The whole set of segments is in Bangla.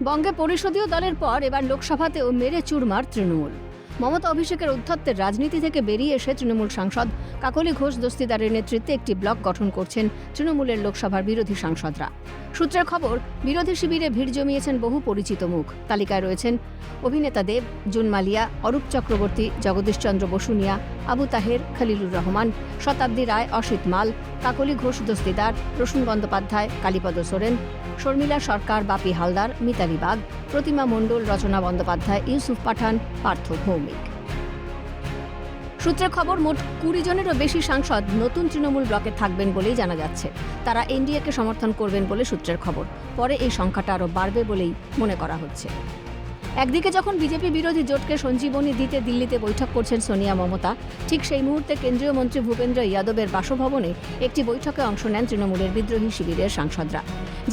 বঙ্গে পরিষদীয় দলের পর এবার লোকসভাতেও মেরে চুরমার তৃণমূল। মমতা অভিষেকের উদ্ধত্তের রাজনীতি থেকে বেরিয়ে এসে তৃণমূল সাংসদ কাকলি ঘোষ দস্তিদারের নেতৃত্বে একটি ব্লক গঠন করছেন তৃণমূলের লোকসভার বিরোধী সাংসদরা। সূত্রের খবর, বিরোধী শিবিরে ভিড় জমিয়েছেন বহু পরিচিত মুখ। তালিকায় রয়েছেন অভিনেতা দেব, জুন মালিয়া, অরূপ চক্রবর্তী, জগদীশ চন্দ্র বসুনিয়া, আবু তাহের, খলিলুর রহমান, শতাব্দী রায়, অসিত মাল, কাকলি ঘোষ দস্তিদার, প্রসূন বন্দ্যোপাধ্যায়, কালীপদ সোরেন, শর্মিলা সরকার, বাপি হালদার, মিতালি বাগ, প্রতিমা মণ্ডল, রচনা বন্দ্যোপাধ্যায়, ইউসুফ পাঠান, পার্থ ভৌমিক। সূত্রের খবর, মোট 20 জনেরও বেশি সাংসদ নতুন তৃণমূল ব্লকে থাকবেন বলেই জানা যাচ্ছে। তারা এনডিএকে সমর্থন করবেন বলে সূত্রের খবর। পরে এই সংখ্যাটা আরও বাড়বে বলেই মনে করা হচ্ছে। একদিকে যখন বিজেপি বিরোধী জোটকে সঞ্জীবনী দিতে দিল্লিতে বৈঠক করছেন সোনিয়া মমতা, ঠিক সেই মুহূর্তে কেন্দ্রীয় মন্ত্রী ভূপেন্দ্র যাদবের বাসভবনে একটি বৈঠকে অংশ নেন তৃণমূলের বিদ্রোহী শিবিরের সাংসদরা।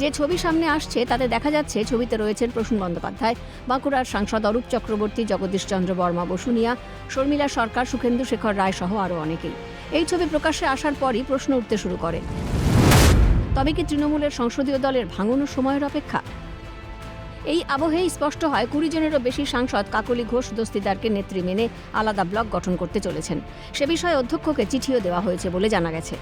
যে ছবি সামনে আসছে তাতে দেখা যাচ্ছে ছবিতে রয়েছেন প্রসূন বন্দ্যোপাধ্যায়, বাঁকুড়ার সাংসদ অরূপ চক্রবর্তী, জগদীশ চন্দ্র বর্মা বসুনিয়া, শর্মিলা সরকার, সুখেন্দু শেখর রায় সহ আরও অনেকেই। এই ছবি প্রকাশ্যে আসার পরই প্রশ্ন উঠতে শুরু করে, তবে কি তৃণমূলের সংসদীয় দলের ভাঙানোর সময়ের অপেক্ষা? এই আবহেই স্পষ্ট হয় 20 জনেরও বেশি সাংসদ কাকলি ঘোষ দস্তিদারকে নেত্রী মেনে আলাদা ব্লক গঠন করতে চলেছেন। সে বিষয়ে অধ্যক্ষকে চিঠিও দেওয়া হয়েছে বলে জানা গেছে।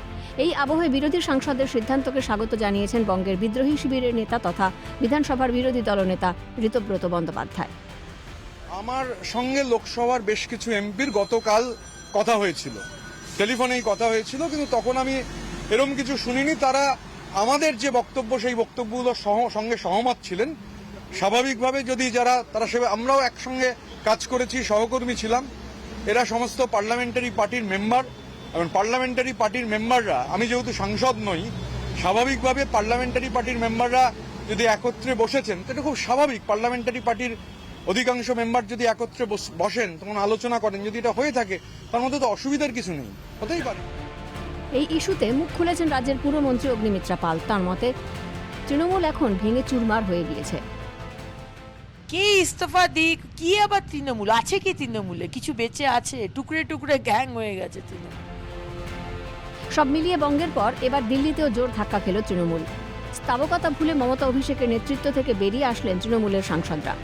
এই আবহে বিরোধী সাংসদের সিদ্ধান্তকে স্বাগত জানিয়েছেন বঙ্গের বিদ্রোহী শিবিরের নেতা তথা বিধানসভার বিরোধী দলনেতা ঋতব্রত বন্দ্যোপাধ্যায়। আমার সঙ্গে লোকসভার বেশ কিছু এমপির গতকাল কথা হয়েছিল, টেলিফোনেই কথা হয়েছিল, কিন্তু তখন আমি এরকম কিছু শুনিনি। তারা আমাদের যে বক্তব্য সেই বক্তব্যগুলোর সঙ্গে সহমত ছিলেন। স্বাভাবিকভাবে যদি তারা আমরাও একসঙ্গে কাজ করেছি, সহকর্মী ছিলাম। এরা সমস্ত পার্লামেন্টারি পার্টির মেম্বার, এবং পার্লামেন্টারি পার্টির মেম্বাররা, আমি যেহেতু সাংসদ নই, স্বাভাবিকভাবে পার্লামেন্টারি পার্টির মেম্বাররা যদি একত্রে বসেছেন, এটা খুব স্বাভাবিক। পার্লামেন্টারি পার্টির অধিকাংশ মেম্বার যদি একত্রে বসেন, তখন আলোচনা করেন, যদি এটা হয়ে থাকে তার মধ্যে তো অসুবিধার কিছু নেই, হতেই পারে। এই ইস্যুতে মুখ খুলেছেন রাজ্যের পুরমন্ত্রী অগ্নিমিত্রা পাল। তার মতে, তৃণমূল এখন ভেঙে চুরমার হয়ে গিয়েছে। কে ইস্তফা দিক, কি আবার তৃণমূল আছে? কি তৃণমূলে কিছু বেঁচে আছে? টুকরে টুকরে গ্যাং হয়ে গেছে তৃণমূল। সব মিলিয়ে বঙ্গের পর এবার দিল্লিতেও জোর ধাক্কা খেল তৃণমূল। স্থাবকতা ভুলে মমতা অভিষেকের নেতৃত্ব থেকে বেরিয়ে আসলেন তৃণমূলের সাংসদরা।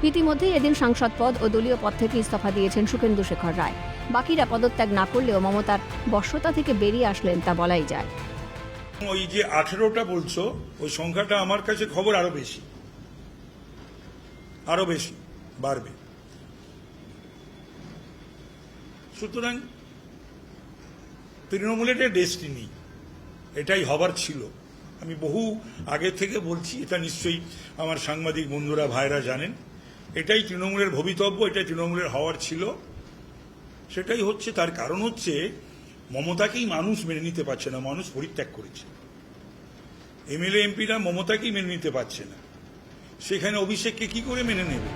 ইতিমধ্যেই এদিন সাংসদ পদ ও দলীয় পদ থেকে ইস্তফা দিয়েছেন সুখেন্দু শেখর রায়। বাকিরা পদত্যাগ না করলেও মমতার বশ্যতা থেকে বেরিয়ে আসলেন তা বলাই যায়। ওই যে 18টা বলছো, ওই সংখ্যাটা আমার কাছে খবর আরো বেশি বাড়বে। সুতরাং তৃণমূলের ডেস্টিনি, এটাই হবার ছিল। আমি বহু আগে থেকে বলছি, এটা নিশ্চয়ই আমার সাংবাদিক বন্ধুরা ভাইরা জানেন। এটাই তৃণমূলের ভবিতব্য, এটাই তৃণমূলের হওয়ার ছিল, সেটাই হচ্ছে। তার কারণ হচ্ছে মমতাকেই মানুষ মেনে নিতে পারছে না, মানুষ পরিত্যাগ করেছে। এমএলএ এমপিরা মমতাকেই মেনে নিতে পারছে না, সেখানে অভিষেককে কি করে মেনে নেবে?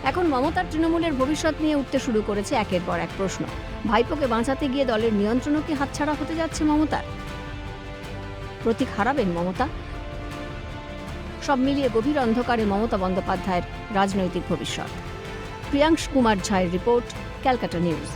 এখন মমতার তৃণমূলের ভবিষ্যৎ নিয়ে উঠতে শুরু করেছে একের পর এক প্রশ্ন। ভাইপোকে বাঁচাতে গিয়ে দলের নিয়ন্ত্রণও কি হাতছাড়া হতে যাচ্ছে মমতার? প্রতীক হারাবেন মমতা? সব মিলিয়ে গভীর অন্ধকারে মমতা বন্দ্যোপাধ্যায়ের রাজনৈতিক ভবিষ্যৎ। প্রিয়াংশ কুমার ঝায়ের রিপোর্ট, ক্যালকাটা নিউজ।